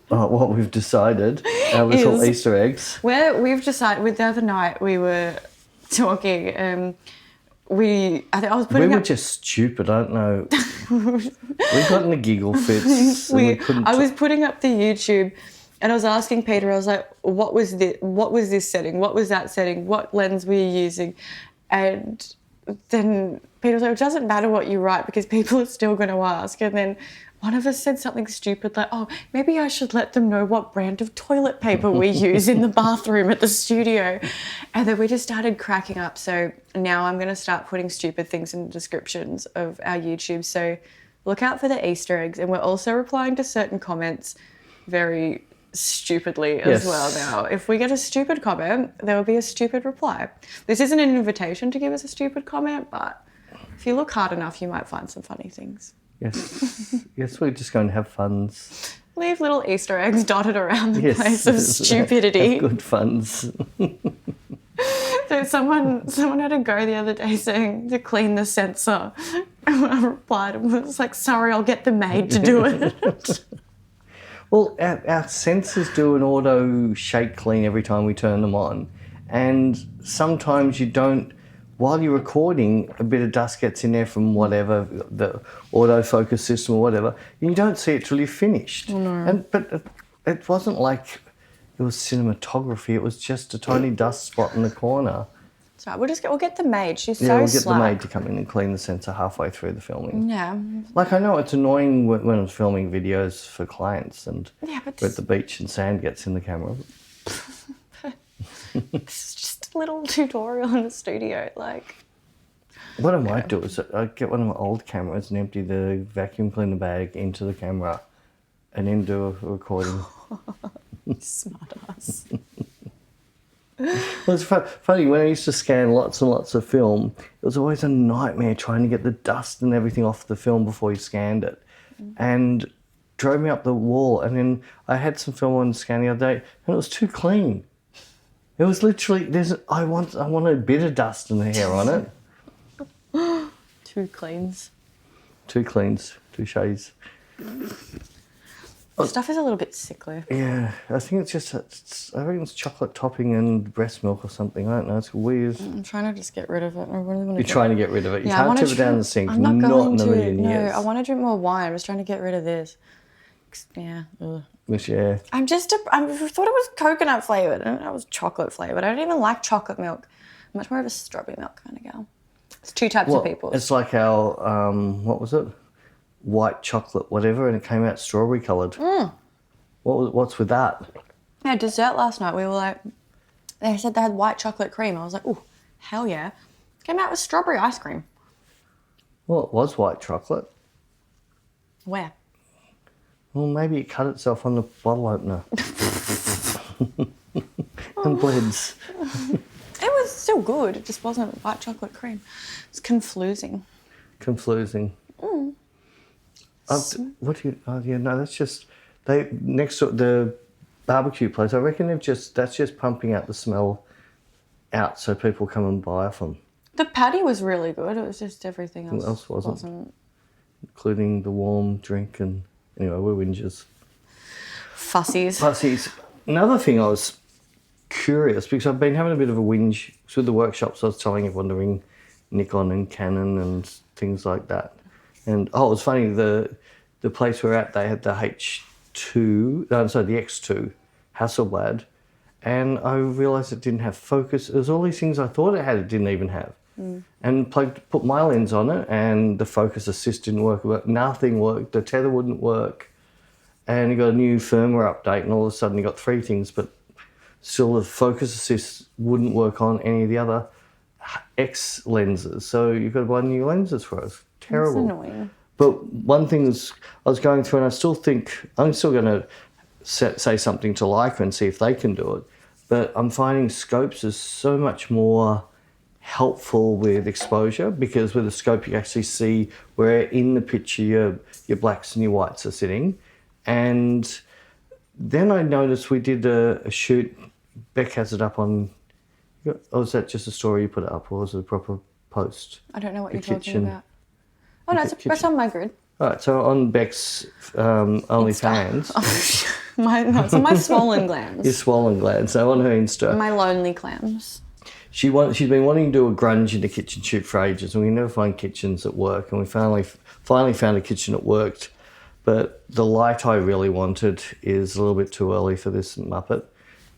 What we've decided, our little Easter eggs. We've decided, with the other night we were talking, we were just stupid, I don't know. We got in the giggle fits. I was putting up the YouTube and I was asking Peter, I was like, what was this setting? What was that setting? What lens were you using? And then Peter was like, it doesn't matter what you write because people are still going to ask. And then one of us said something stupid like, oh, maybe I should let them know what brand of toilet paper we use in the bathroom at the studio. And then we just started cracking up. So now I'm going to start putting stupid things in the descriptions of our YouTube. So look out for the Easter eggs. And we're also replying to certain comments very stupidly as well now. If we get a stupid comment, there will be a stupid reply. This isn't an invitation to give us a stupid comment, but if you look hard enough, you might find some funny things. Yes. Yes, we're just going to have funs. Leave little Easter eggs dotted around the place of stupidity. Have good funs. So someone had a go the other day saying to clean the sensor. And I replied and was like, sorry, I'll get the maid to do it. Well, our sensors do an auto shake clean every time we turn them on. And sometimes you don't while you're recording, a bit of dust gets in there from whatever, the autofocus system or whatever, and you don't see it till you're finished. Oh, no. But it wasn't like it was cinematography. It was just a tiny dust spot in the corner. That's right. We'll get the maid. She's Yeah, so we'll get slack. the maid to come in and clean the sensor halfway through the filming. Yeah. Like, I know it's annoying when I'm filming videos for clients and Yeah, but we're at the beach and sand gets in the camera. This is just a little tutorial in the studio. Like, What I might do is I get one of my old cameras and empty the vacuum cleaner bag into the camera and then do a recording. smart ass. Well, it's funny, when I used to scan lots and lots of film, it was always a nightmare trying to get the dust and everything off the film before you scanned it. And drove me up the wall. And then I had some film on scan the other day and it was too clean. It was literally, I want a bit of dust and hair on it. Two cleans. Two cleans, two shades. Stuff is a little bit sickly. Yeah, I think it's just, I reckon it's chocolate topping and breast milk or something. I don't know, it's weird. I'm trying to just get rid of it. I really want You're trying to get rid of it. You I can't wanna tip it down the sink. I'm not not going in a to. million No, years. I want to drink more wine. I was trying to get rid of this. Yeah. Ugh. Which, yeah. I thought it was coconut flavoured and it was chocolate flavoured. I don't even like chocolate milk. I'm much more of a strawberry milk kind of girl. It's two types of people. It's like our, what was it? White chocolate, whatever, and it came out strawberry coloured. What's with that? Yeah, dessert last night, we were like, they said they had white chocolate cream. I was like, oh, hell yeah. Came out with strawberry ice cream. Well, it was white chocolate. Where? Well, maybe it cut itself on the bottle opener. And blends. It was still good. It just wasn't white chocolate cream. It's confusing. Confusing. What do you? Oh yeah, no, that's just they next to the barbecue place. I reckon that's just pumping out the smell out so people come and buy off them. The patty was really good. It was just everything else. What else wasn't? Including the warm drink and anyway, we're whingers. Fussies. Another thing I was curious because I've been having a bit of a whinge with the workshops. I was telling everyone to ring Nikon and Canon and things like that. And it was funny, the place we're at, they had the the X2 Hasselblad, and I realised it didn't have focus. There's all these things I thought it had, it didn't even have. And put my lens on it, and the focus assist didn't work. Nothing worked. The tether wouldn't work, and you got a new firmware update, and all of a sudden you got three things, but still the focus assist wouldn't work on any of the other X lenses. So you've got to buy new lenses for us. Terrible. That's annoying. But one thing is, I was going through, and I still think I'm still going to say something to Leica and see if they can do it. But I'm finding scopes is so much more helpful with exposure, because with a scope you actually see where in the picture your blacks and your whites are sitting. And then I noticed we did a shoot. Bec has it up on. Or was that just a story you put it up, or was it a proper post? I don't know what The you're kitchen. talking about. Oh no, it's on my grid. All right, so on Bec's OnlyFans, It's on my swollen glands. your swollen glands. So on her Insta, My lonely clams. she's been wanting to do a grunge in the kitchen shoot for ages, and we never find kitchens that work. And we finally found a kitchen that worked, but the light I really wanted is a little bit too early for this Muppet.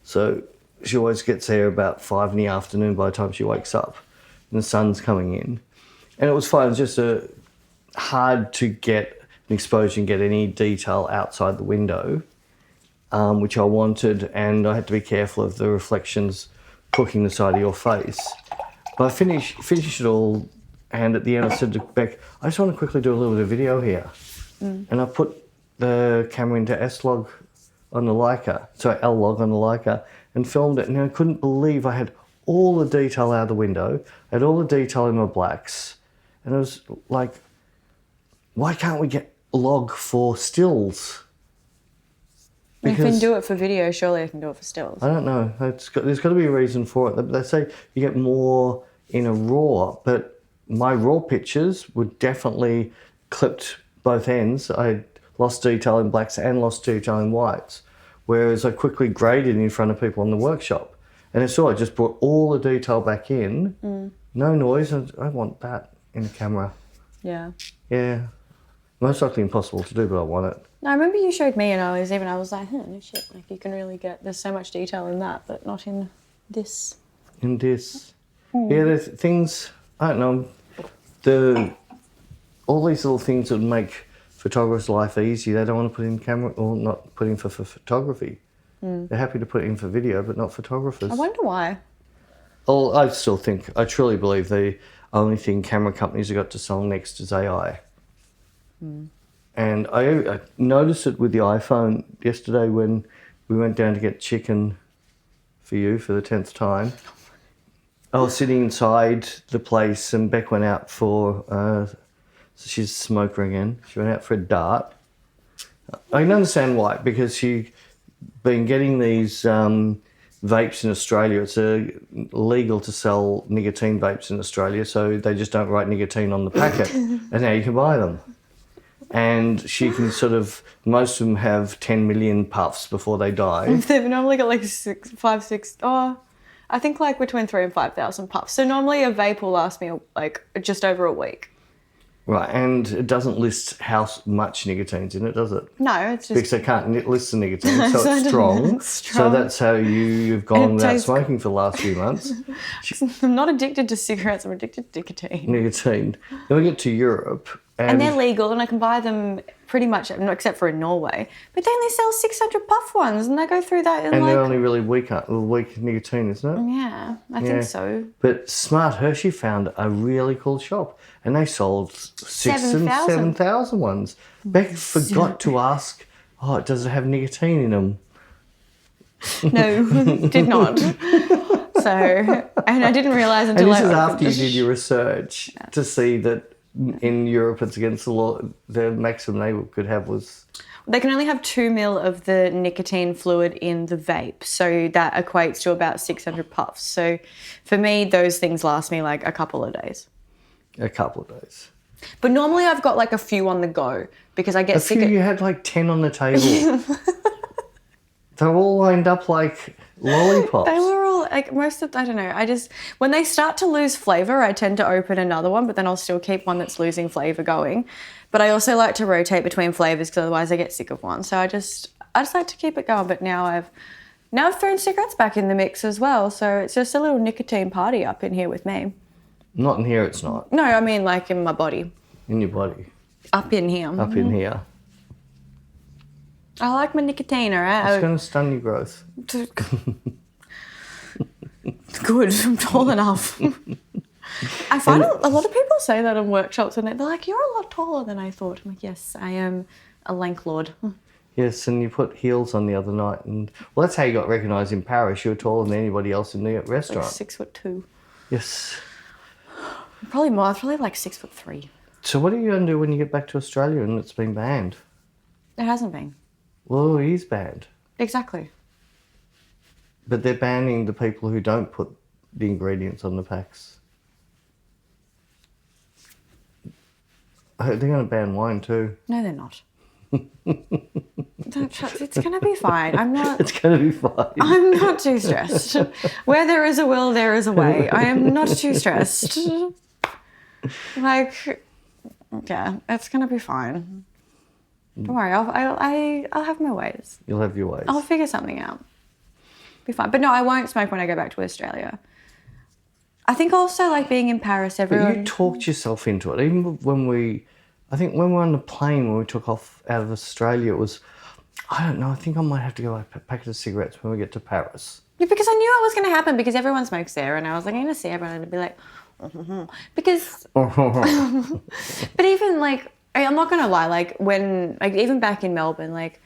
So she always gets there about 5 in the afternoon by the time she wakes up, and the sun's coming in. And it was fine. It was just hard to get an exposure and get any detail outside the window, which I wanted, and I had to be careful of the reflections cooking the side of your face. But I finished it all, and at the end I said to Bec, I just want to quickly do a little bit of video here. And I put the camera into S-Log on the Leica, L-Log on the Leica, and filmed it, and I couldn't believe I had all the detail out of the window, I had all the detail in my blacks, and it was like, why can't we get log for stills? If you can do it for video, surely I can do it for stills. I don't know. There's got to be a reason for it. They say you get more in a RAW, but my RAW pictures were definitely clipped both ends. I had lost detail in blacks and lost detail in whites, whereas I quickly graded in front of people in the workshop. And I just brought all the detail back in, No noise. I want that in a camera. Yeah. Yeah. Most likely impossible to do, but I want it. No, I remember you showed me and I was like, no shit, like you can really there's so much detail in that, but not in this. In this. Yeah, there's things, I don't know, all these little things that make photographers' life easy, they don't want to put in camera, or not put in for photography. They're happy to put it in for video, but not photographers. I wonder why. Well, I truly believe the only thing camera companies have got to sell next is AI. And I noticed it with the iPhone yesterday when we went down to get chicken for you for the 10th time. I was sitting inside the place and Beck went out for, so she's a smoker again, she went out for a dart. I can understand why, because she's been getting these vapes in Australia. It's illegal to sell nicotine vapes in Australia, so they just don't write nicotine on the packet, and now you can buy them. And she can most of them have 10 million puffs before they die. They've normally got like I think like between 3,000 and 5,000 puffs. So normally a vape will last me like just over a week. Right, and it doesn't list how much nicotine's in it, does it? No, it's just... Because they can't list the nicotine, so it's strong. So that's how you've gone without smoking for the last few months. I'm not addicted to cigarettes, I'm addicted to nicotine. Nicotine. Then we get to Europe. And they're legal and I can buy them pretty much, except for in Norway. But they only sell 600 puff ones and they go through that in and they're only really weak nicotine, isn't it? Yeah, I think so. But Smart Hershey found a really cool shop and they sold 7,000 ones. Beck forgot to ask, does it have nicotine in them? No, did not. So, and I didn't realise until this is after you did your research to see that in Europe it's against the law. The maximum they could have was... They can only have 2 ml of the nicotine fluid in the vape. So that equates to about 600 puffs. So for me, those things last me like a couple of days. A couple of days. But normally I've got like a few on the go because I get sick of... You had like 10 on the table. They're all lined up like lollipops. They were all like I don't know. When they start to lose flavour, I tend to open another one, but then I'll still keep one that's losing flavour going. But I also like to rotate between flavours because otherwise I get sick of one. So I just like to keep it going. But now I've thrown cigarettes back in the mix as well. So it's just a little nicotine party up in here with me. Not in here, it's not. No, I mean like in my body. In your body. Up in here. Up in here. I like my nicotine, all right? It's going to stun your growth. Good, I'm tall enough. I find a lot of people say that in workshops and they're like, you're a lot taller than I thought. I'm like, yes, I am a lank lord. Yes, and you put heels on the other night. And well, that's how you got recognised in Paris. You were taller than anybody else in the restaurant. Like 6'2". Yes. Probably more. I was probably like 6'3". So what are you going to do when you get back to Australia and it's been banned? It hasn't been. Well, it is banned. Exactly. But they're banning the people who don't put the ingredients on the packs. They're going to ban wine too. No, they're not. It's going to be fine. It's going to be fine. I'm not too stressed. Where there is a will, there is a way. I am not too stressed. Like, yeah, it's going to be fine. Don't worry, I'll have my ways. You'll have your ways. I'll figure something out. Be fine. But no, I won't smoke when I go back to Australia. I think also like being in Paris, everyone... But you talked yourself into it. Even when we were on the plane, when we took off out of Australia, it was, I don't know, I think I might have to go buy a packet of cigarettes when we get to Paris. Yeah, because I knew it was going to happen because everyone smokes there. And I was like, I'm going to see everyone and be like, because... But even like... I'm not going to lie, like when, like even back in Melbourne, like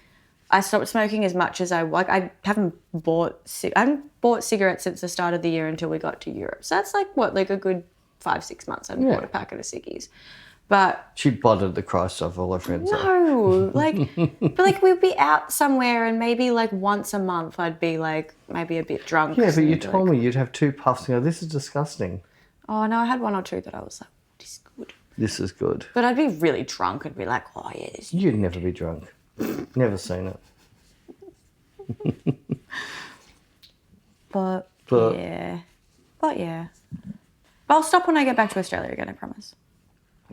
I stopped smoking as much as I haven't bought cigarettes since the start of the year until we got to Europe. So that's like a good 5-6 months I bought a packet of ciggies. But she bothered the Christ off all her friends. No, but like we'd be out somewhere and maybe like once a month I'd be like maybe a bit drunk. Yeah, but you told me you'd have 2 puffs and go, this is disgusting. Oh no, I had 1 or 2 that I was like, this is good. This is good. But I'd be really drunk and be like, oh yeah. You'd never be drunk. Never seen it. But yeah. But But I'll stop when I get back to Australia again, I promise.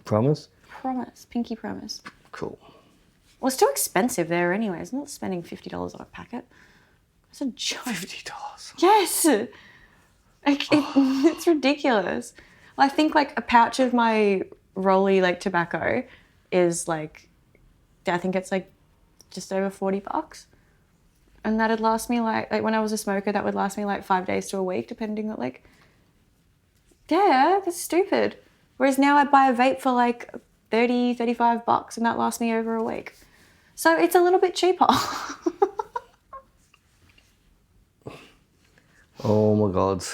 Promise? Promise. Pinky promise. Cool. Well, it's too expensive there anyways. I'm not spending $50 on a packet. It's a joke. $50? Yes. It's ridiculous. Well, I think like a pouch of my Rolly like tobacco is like, I think it's like just over $40. And that'd last me like when I was a smoker, that would last me like 5 days to a week, depending on like, yeah, that's stupid. Whereas now I buy a vape for like $30-$35 and that lasts me over a week. So it's a little bit cheaper. Oh my God.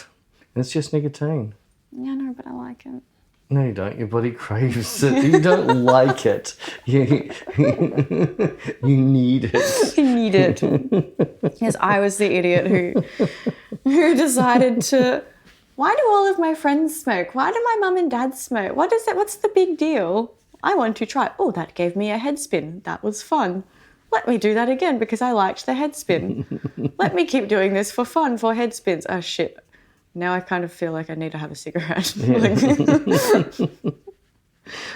It's just nicotine. Yeah, I know, but I like it. No, you don't. Your body craves it. You don't like it. You need it. You need it. Yes, I was the idiot who decided to... Why do all of my friends smoke? Why do my mum and dad smoke? What's the big deal? I want to try. Oh, that gave me a head spin. That was fun. Let me do that again because I liked the head spin. Let me keep doing this for fun, for head spins. Oh, shit. Now I kind of feel like I need to have a cigarette. Yeah.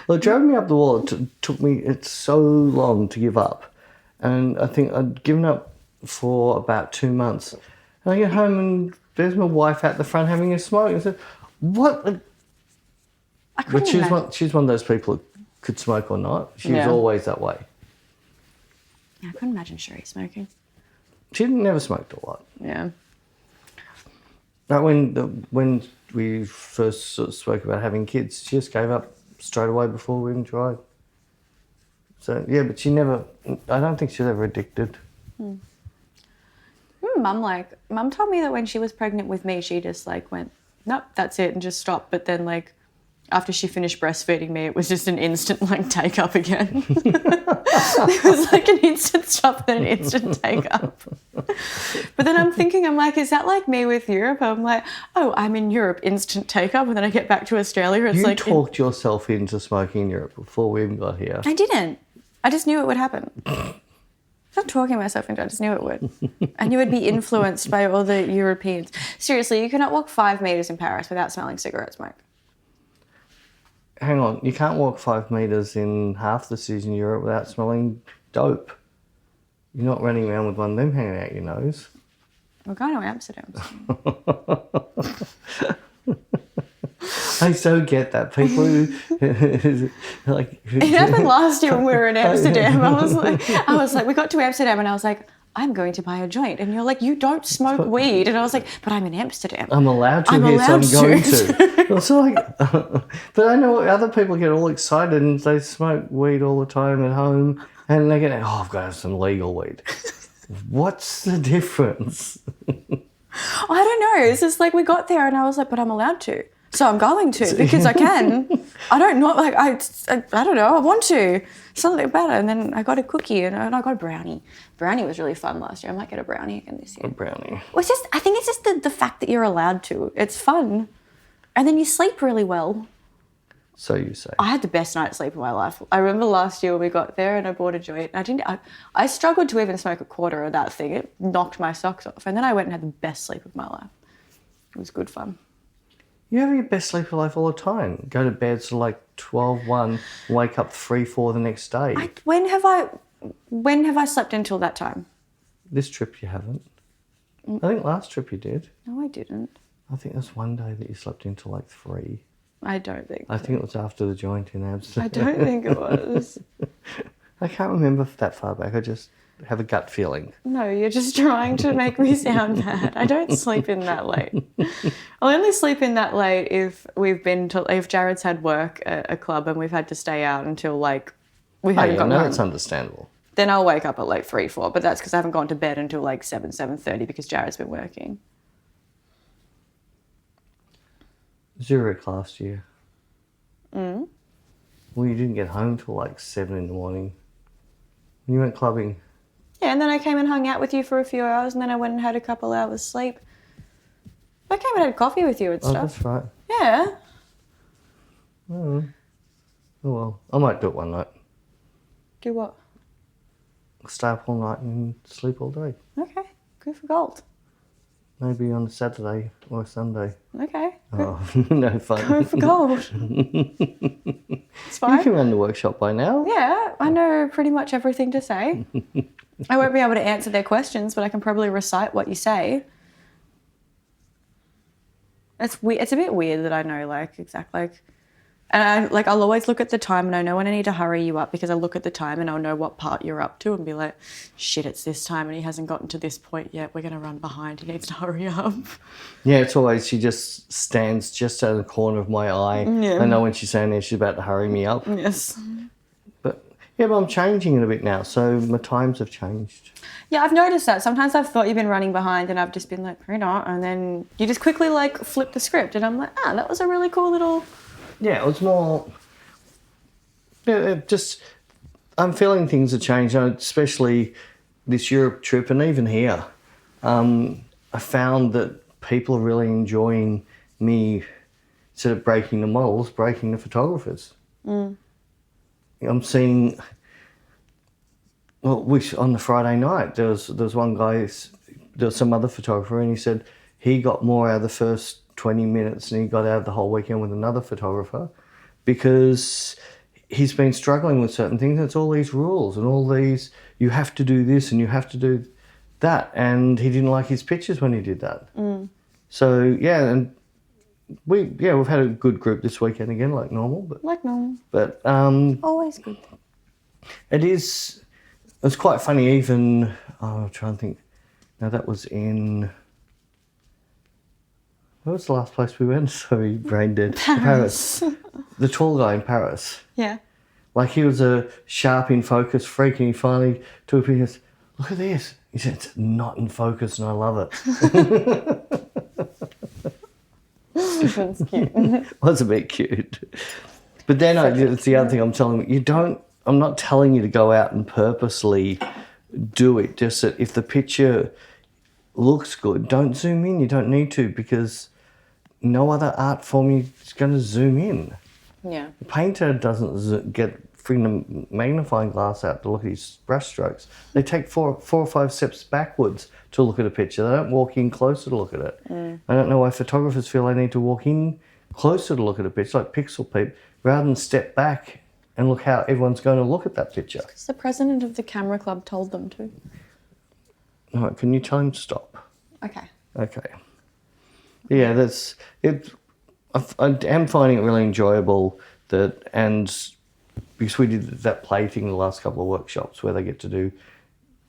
Well, it drove me up the wall. It took me so long to give up. And I think I'd given up for about 2 months. And I get home and there's my wife out the front having a smoke. I said, what? But she's one of those people that could smoke or not. She was always that way. Yeah, I couldn't imagine Sherry smoking. She never smoked a lot. Yeah. But when we first sort of spoke about having kids, she just gave up straight away before we even tried. So, yeah, but I don't think she was ever addicted. Mum told me that when she was pregnant with me, she just like went, nope, that's it, and just stopped. But then like after she finished breastfeeding me, it was just an instant like take up again. It was like an instant stop and an instant take up. But then I'm like, is that like me with Europe? I'm like, oh, I'm in Europe, instant take up, and then I get back to Australia. It's you talked yourself into smoking in Europe before we even got here. I didn't. I just knew it would happen. I'm not talking myself into it, I just knew it would. And you would be influenced by all the Europeans. Seriously, you cannot walk 5 metres in Paris without smelling cigarette smoke. Hang on, you can't walk 5 metres in half the cities in Europe without smelling dope. You're not running around with one of them hanging out your nose. We're going to Amsterdam. I so get that. People who like... It happened last year when we were in Amsterdam. I was like, we got to Amsterdam and I was like, I'm going to buy a joint. And you're like, you don't smoke weed. And I was like, but I'm in Amsterdam. I'm allowed to here, so I'm going to. I was like, but I know other people get all excited and they smoke weed all the time at home and they get, oh, I've got to have some legal weed. What's the difference? I don't know. It's just like we got there and I was like, but I'm allowed to. So I'm going to because I can. I don't know, like I don't know. I want to. Something about it. And then I got a cookie and I got a brownie. Brownie was really fun last year. I might get a brownie again this year. A brownie. Well, I think it's just the fact that you're allowed to. It's fun, and then you sleep really well. So you say. I had the best night's sleep of my life. I remember last year when we got there and I bought a joint. I struggled to even smoke a quarter of that thing. It knocked my socks off, and then I went and had the best sleep of my life. It was good fun. You have your best sleep of life all the time. Go to bed sort of like 12, 1, wake up 3, 4 the next day. When have I slept until that time? This trip you haven't. I think last trip you did. No, I didn't. I think there's one day that you slept until like 3. I don't think I think it was after the joint in Amsterdam. I don't think it was. I can't remember that far back. I just have a gut feeling. No, you're just trying to make me sound bad. I don't sleep in that late. I'll only sleep in that late if if Jared's had work at a club and we've had to stay out until like we haven't gotten home. That's understandable. Then I'll wake up at like 3, 4, but that's because I haven't gone to bed until like 7:30 because Jared's been working. Zurich last year. Well, you didn't get home till like 7 in the morning. You went clubbing. Yeah, and then I came and hung out with you for a few hours and then I went and had a couple hours sleep. I came and had coffee with you and stuff. Oh, that's right. Yeah. Oh well, I might do it one night. Do what? Stay up all night and sleep all day. Okay, good for gold. Maybe on a Saturday or a Sunday. Okay. Oh, no fun. Go for gold. It's fine. You can run the workshop by now. Yeah, I know pretty much everything to say. I won't be able to answer their questions, but I can probably recite what you say. It's weird. It's a bit weird that I know exactly and I'll always look at the time and I know when I need to hurry you up because I look at the time and I'll know what part you're up to and be like, shit, it's this time and he hasn't gotten to this point yet. We're going to run behind. He needs to hurry up. Yeah, it's always, she just stands just out of the corner of my eye. Yeah. I know when she's saying there, she's about to hurry me up. Yes. But I'm changing it a bit now, so my times have changed. Yeah, I've noticed that. Sometimes I've thought you've been running behind and I've just been like, hurry up, and then you just quickly flip the script and I'm like, that was a really cool little... Yeah, it was more... Yeah, I'm feeling things have changed, especially this Europe trip and even here. I found that people are really enjoying me, instead of breaking the models, breaking the photographers. I'm seeing... Well, on the Friday night, there was one guy, there was some other photographer, and he said he got more out of the first 20 minutes than he got out of the whole weekend with another photographer because he's been struggling with certain things. It's all these rules and all these, you have to do this and you have to do that. And he didn't like his pictures when he did that. So, yeah, and we've had a good group this weekend again, like normal. But always good. It's quite funny even, I'm trying to think, now that was in... Where was the last place we went? Sorry, brain dead. Paris. The tall guy in Paris. Yeah. Like he was a sharp in focus freak and he finally took a picture and said, look at this. He said, it's not in focus and I love it. That's cute. Was a bit cute. But then it's the other thing I'm telling you, I'm not telling you to go out and purposely do it. Just that if the picture looks good, don't zoom in. You don't need to because no other art form is going to zoom in. Yeah. The painter doesn't bring the magnifying glass out to look at his brush strokes. They take four or five steps backwards to look at a picture. They don't walk in closer to look at it. I don't know why photographers feel they need to walk in closer to look at a picture, like pixel peep, rather than step back and look how everyone's going to look at that picture. Because the president of the camera club told them to. All right, can you tell him to stop? Okay. Yeah, that's it. I am finding it really enjoyable and because we did that play thing the last couple of workshops where they get to do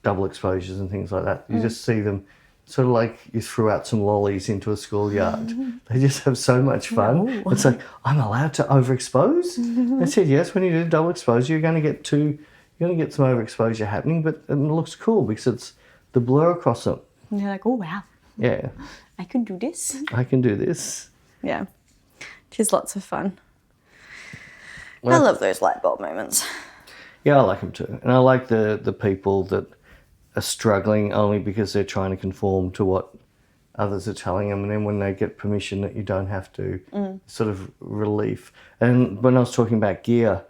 double exposures and things like that. You just see them sort of like you threw out some lollies into a schoolyard. They just have so much fun. No. It's like, I'm allowed to overexpose? I said, yes, when you do double exposure, you're going to get some overexposure happening, but it looks cool because it's the blur across it. And you're like, oh, wow. Yeah. I can do this. I can do this. Yeah. She's lots of fun. Well, I love those light bulb moments. Yeah, I like them too. And I like the people that are struggling only because they're trying to conform to what others are telling them. And then when they get permission that you don't have to, sort of relief. And when I was talking about gear,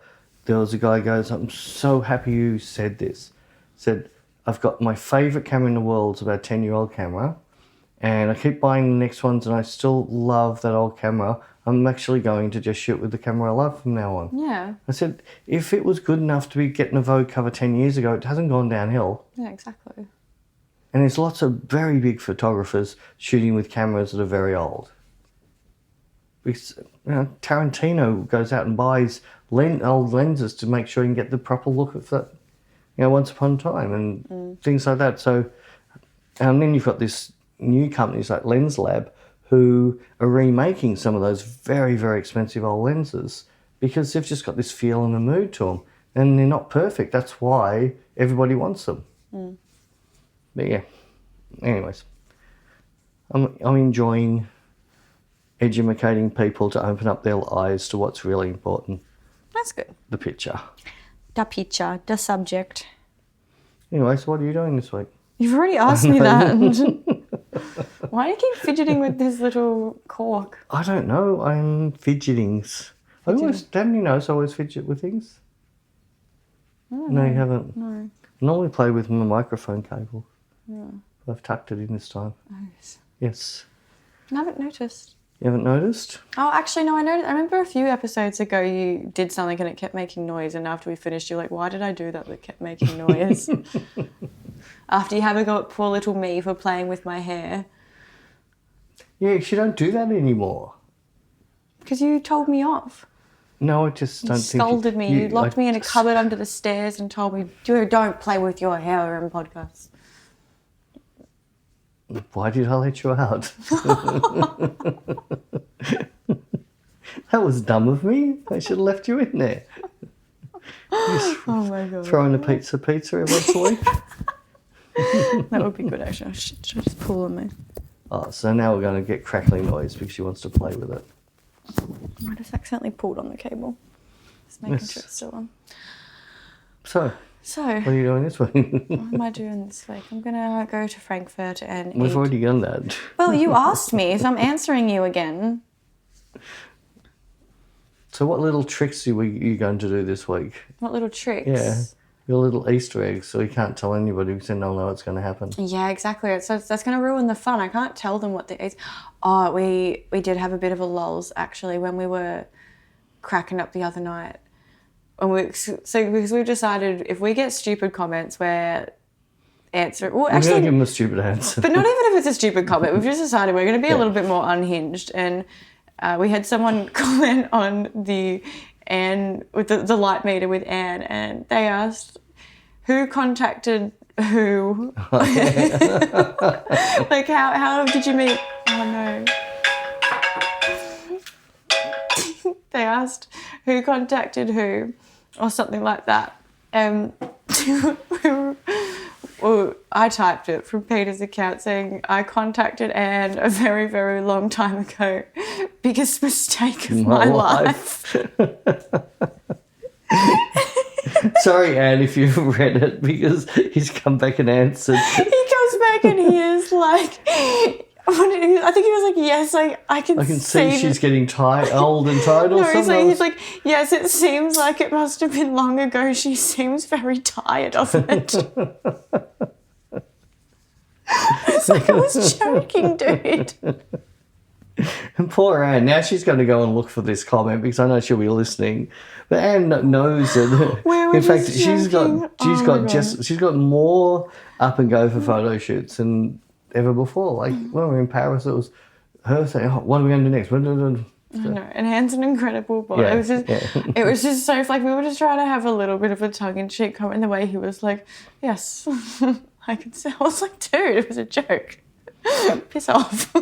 there was a guy who goes, I'm so happy you said this. Said, I've got my favourite camera in the world, it's about a 10-year-old camera. And I keep buying the next ones and I still love that old camera. I'm actually going to just shoot with the camera I love from now on. Yeah. I said, if it was good enough to be getting a Vogue cover 10 years ago, it hasn't gone downhill. Yeah, exactly. And there's lots of very big photographers shooting with cameras that are very old. Because Tarantino goes out and buys old lenses to make sure he can get the proper look of that, once upon a time and things like that. So, and then you've got this new companies like Lens Lab who are remaking some of those very, very expensive old lenses because they've just got this feel and a mood to them. And they're not perfect. That's why everybody wants them. But yeah, anyways, I'm enjoying educating people to open up their eyes to what's really important. That's good. The picture. The picture, the subject. Anyway, so what are you doing this week? You've already asked me that. Why do you keep fidgeting with this little cork? I don't know. I'm fidgetings. I always fidget with things. No, you haven't. No. I normally play with my microphone cable. Yeah. I've tucked it in this time. Nice. Yes. I haven't noticed. You haven't noticed? Oh, actually, no, I noticed. I remember a few episodes ago you did something and it kept making noise, and after we finished, you're like, why did I do that kept making noise? After you have a go at poor little me for playing with my hair. Yeah, you don't do that anymore. Because you told me off. No, I just don't think... You scolded me. You locked me in a cupboard under the stairs and told me, don't play with your hair in podcasts. Why did I let you out? That was dumb of me. I should have left you in there. Oh my God. Throwing a pizza every once a week. That would be good, actually. Should I just pull on me? Oh, so now we're going to get crackling noise because she wants to play with it. I just accidentally pulled on the cable. Just making sure it's still on. So, what are you doing this week? What am I doing this week? I'm going to go to Frankfurt and We've eat. already done that. Well, you asked me, so I'm answering you again. So what little tricks are you going to do this week? What little tricks? Yeah, your little Easter eggs, so you can't tell anybody because then they'll know what's going to happen. Yeah, exactly. So that's going to ruin the fun. I can't tell them what the... Oh, we did have a bit of a lulls, actually, when we were cracking up the other night. Because we've decided if we get stupid comments where answer... Well, We're actually, going to give them a stupid answer. but not even if it's a stupid comment. We've just decided we're going to be a little bit more unhinged. And we had someone comment on the Anne, with the light meter with Anne, and they asked who contacted who. Like, how did you meet? Oh, no. They asked who contacted who, or something like that. Well, I typed it from Peter's account saying, I contacted Anne a very, very long time ago. Biggest mistake of my life. Sorry, Anne, if you've read it, because he's come back and answered. He comes back and he is like... I think he was like, yes, I can see she's getting old and tired or something. He's like, yes, it seems like it must have been long ago. She seems very tired of it. It's like, I was joking, dude. And poor Anne, now she's going to go and look for this comment because I know she'll be listening. But Anne knows that. In fact, she's got more up and go for photo shoots than ever before. Like when we were in Paris, it was her saying, "Oh, what are we going to do next?" I know, and Anne's an incredible boy. Yeah, it was just so like we were just trying to have a little bit of a tongue-in-cheek comment. And the way he was like, "Yes, I could say." I was like, "Dude, it was a joke. Piss off."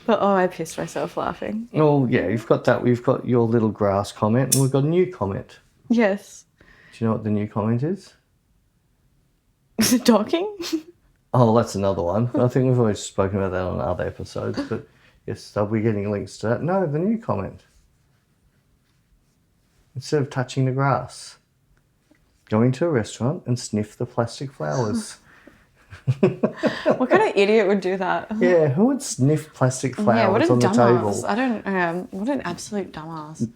But I pissed myself laughing. Oh yeah, you've got that. We've got your little grass comment, and we've got a new comment. Yes. Do you know what the new comment is? Is it talking? Oh, that's another one. I think we've always spoken about that on other episodes, but yes, they'll be getting links to that. No, the new comment. Instead of touching the grass, go into a restaurant and sniff the plastic flowers. What kind of idiot would do that? Yeah, who would sniff plastic flowers on the table? I don't, what an absolute dumbass.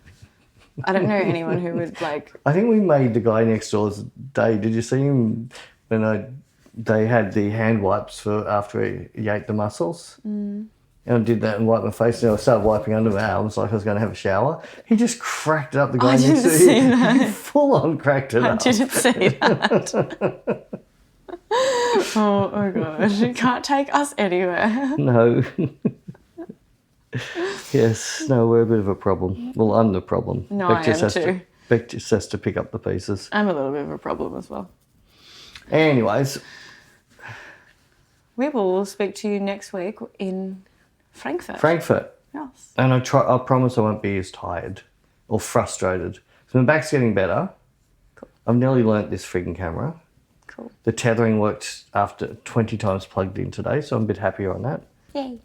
I don't know anyone who would like... I think we made the guy next door's day. Did you see him when they had the hand wipes for after he ate the mussels? Mm. And I did that and wiped my face, and I started wiping under my arms like I was going to have a shower. He just cracked it up, the guy next to him. He full on cracked it up. I didn't see that. Oh gosh, you can't take us anywhere. No. Yes, no, we're a bit of a problem. Well, I'm the problem. No, I am too. Bec just has to pick up the pieces. I'm a little bit of a problem as well. Anyways. We will speak to you next week in Frankfurt. Yes. And I promise I won't be as tired or frustrated. So my back's getting better. Cool. I've nearly learnt this frigging camera. Cool. The tethering worked after 20 times plugged in today, so I'm a bit happier on that. Yay.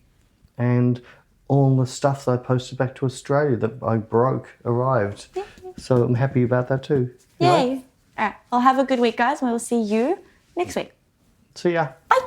And all the stuff that I posted back to Australia that I broke arrived. Yay. So I'm happy about that too. Yay. All right. Well, have a good week, guys, and we'll see you next week. See ya. Bye.